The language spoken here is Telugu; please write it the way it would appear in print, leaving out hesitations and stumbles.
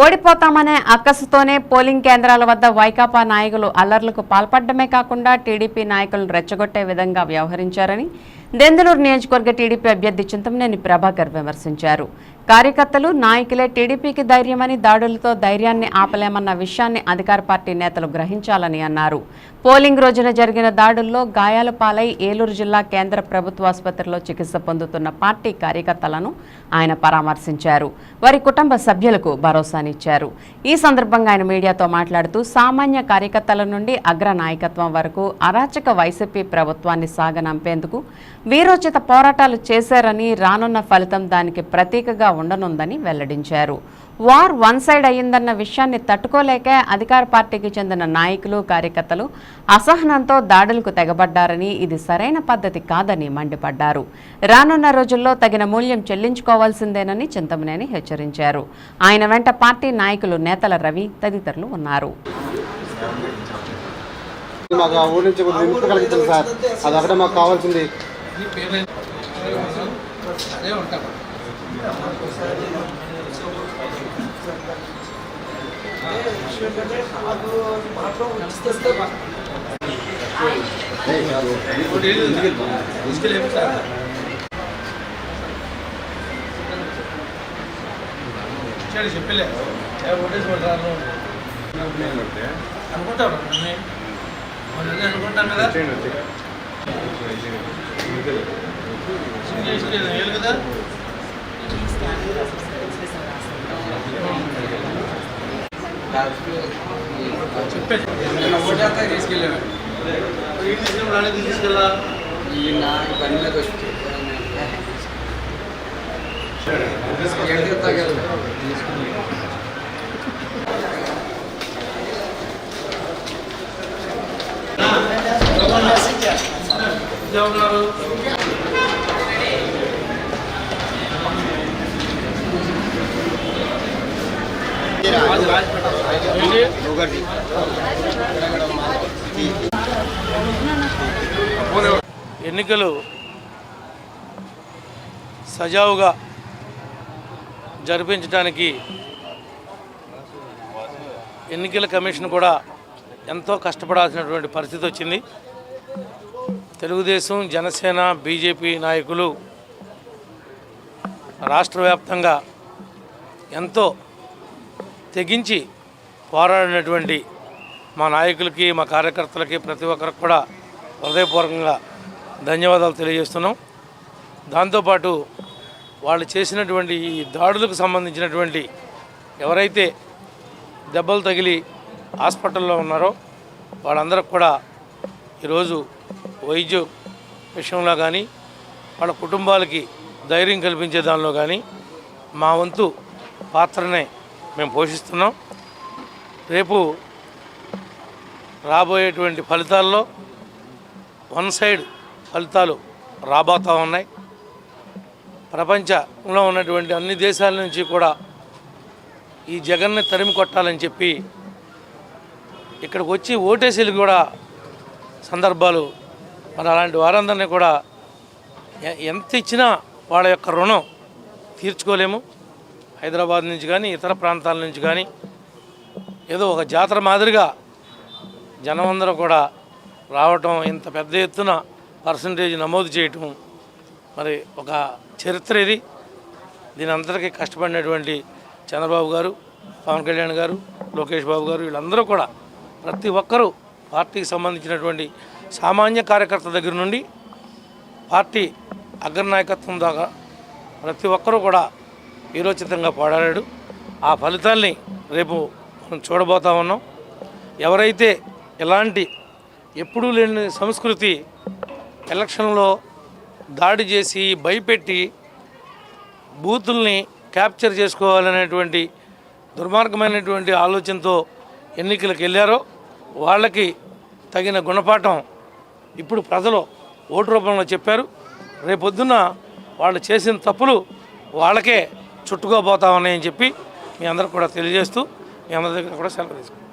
ఓడిపోతామనే అక్కసుతోనే పోలింగ్ కేంద్రాల వద్ద వైకాపా నాయకులు అల్లర్లకు పాల్పడమే కాకుండా టీడీపీ నాయకులను రెచ్చగొట్టే విధంగా వ్యవహరించారని దెందులూరు నియోజకవర్గ టీడీపీ అభ్యర్థి చింతమనేని ప్రభాకర్ విమర్శించారు. కార్యకర్తలు నాయకులే టీడీపీకి ధైర్యమని, దాడులతో ధైర్యాన్ని ఆపలేమన్న విషయాన్ని అధికార పార్టీ నేతలు గ్రహించాలని అన్నారు. పోలింగ్ రోజున జరిగిన దాడుల్లో గాయాల పాలై ఏలూరు జిల్లా కేంద్ర ప్రభుత్వ ఆసుపత్రిలో చికిత్స పొందుతున్న పార్టీ కార్యకర్తలను ఆయన పరామర్శించారు. వారి కుటుంబ సభ్యులకు భరోసానిచ్చారు. ఈ సందర్భంగా ఆయన మీడియాతో మాట్లాడుతూ సామాన్య కార్యకర్తల నుండి అగ్ర నాయకత్వం వరకు అరాచక వైసీపీ ప్రభుత్వాన్ని సాగనంపేందుకు వీరోచిత పోరాటాలు చేశారని, రానున్న ఫలితం దానికి ప్రతీకగా ఉండనుందని వెల్లడించారు. వార్ వన్ సైడ్ అయ్యిందన్న విషయాన్ని తట్టుకోలేకే అధికార పార్టీకి చెందిన నాయకులు, కార్యకర్తలు అసహనంతో దాడులకు తెగబడ్డారని, ఇది సరైన పద్ధతి కాదని మండిపడ్డారు. రానున్న రోజుల్లో తగిన మూల్యం చెల్లించుకోవాల్సిందేనని చింతమనేని హెచ్చరించారు. ఆయన వెంట పార్టీ నాయకులు నేతల రవి తదితరులు ఉన్నారు. చెప్పలే అనుకుంటాను అనుకుంటాను కదా కదా తీసుకెళ్ళా పనిలోకి వచ్చి ఉన్నారు. ఎన్నికలు సజావుగా జరిపించడానికి ఎన్నికల కమిషన్ కూడా ఎంతో కష్టపడాల్సినటువంటి పరిస్థితి వచ్చింది. తెలుగుదేశం, జనసేన, బీజేపీ నాయకులు రాష్ట్ర వ్యాప్తంగా ఎంతో తెగించి పోరాడినటువంటి మా నాయకులకి, మా కార్యకర్తలకి, ప్రతి ఒక్కరికి కూడా హృదయపూర్వకంగా ధన్యవాదాలు తెలియజేస్తున్నాం. దాంతోపాటు వాళ్ళు చేసినటువంటి ఈ దాడులకు సంబంధించినటువంటి ఎవరైతే దెబ్బలు తగిలి హాస్పిటల్లో ఉన్నారో వాళ్ళందరికి కూడా ఈరోజు వైద్య విషయంలో కానీ, వాళ్ళ కుటుంబాలకి ధైర్యం కల్పించే దానిలో కానీ మా వంతు పాత్రనే మేము పోషిస్తున్నాం. రేపు రాబోయేటువంటి ఫలితాల్లో వన్ సైడ్ ఫలితాలు రాబోతూ ఉన్నాయి. ప్రపంచంలో ఉన్నటువంటి అన్ని దేశాల నుంచి కూడా ఈ జగన్ని తరిమి కొట్టాలని చెప్పి ఇక్కడికి వచ్చి ఓటేసీలు కూడా సందర్భాలు. మరి అలాంటి వారందరినీ కూడా ఎంత ఇచ్చినా వాళ్ళ యొక్క రుణం తీర్చుకోలేము. హైదరాబాద్ నుంచి కానీ, ఇతర ప్రాంతాల నుంచి కానీ ఏదో ఒక జాతర మాదిరిగా జనం అందరూ కూడా రావటం, ఇంత పెద్ద ఎత్తున పర్సంటేజ్ నమోదు చేయటం మరి ఒక చరిత్ర ఇది. దీని అందరికీ కష్టపడినటువంటి చంద్రబాబు గారు, పవన్ కళ్యాణ్ గారు, లోకేష్ బాబు గారు, వీళ్ళందరూ కూడా ప్రతి ఒక్కరూ పార్టీకి సంబంధించినటువంటి సామాన్య కార్యకర్త దగ్గర నుండి పార్టీ అగ్రనాయకత్వం దాకా ప్రతి ఒక్కరూ కూడా వీరోచితంగా పోరాడాడు. ఆ ఫలితాల్ని రేపు మనం చూడబోతా ఉన్నాం. ఎవరైతే ఎలాంటి ఎప్పుడూ లేని సంస్కృతి ఎలక్షన్లో దాడి చేసి భయపెట్టి బూతుల్ని క్యాప్చర్ చేసుకోవాలనేటువంటి దుర్మార్గమైనటువంటి ఆలోచనతో ఎన్నికలకు వెళ్ళారో వాళ్ళకి తగిన గుణపాఠం ఇప్పుడు ప్రజలు ఓటు రూపంలో చెప్పారు. రేపొద్దున వాళ్ళు చేసిన తప్పులు వాళ్ళకే చుట్టుకోబోతా ఉన్నాయని చెప్పి మీ అందరికి కూడా తెలియజేస్తూ మీ అందరి దగ్గర కూడా సెలవు తీసుకుంటాం.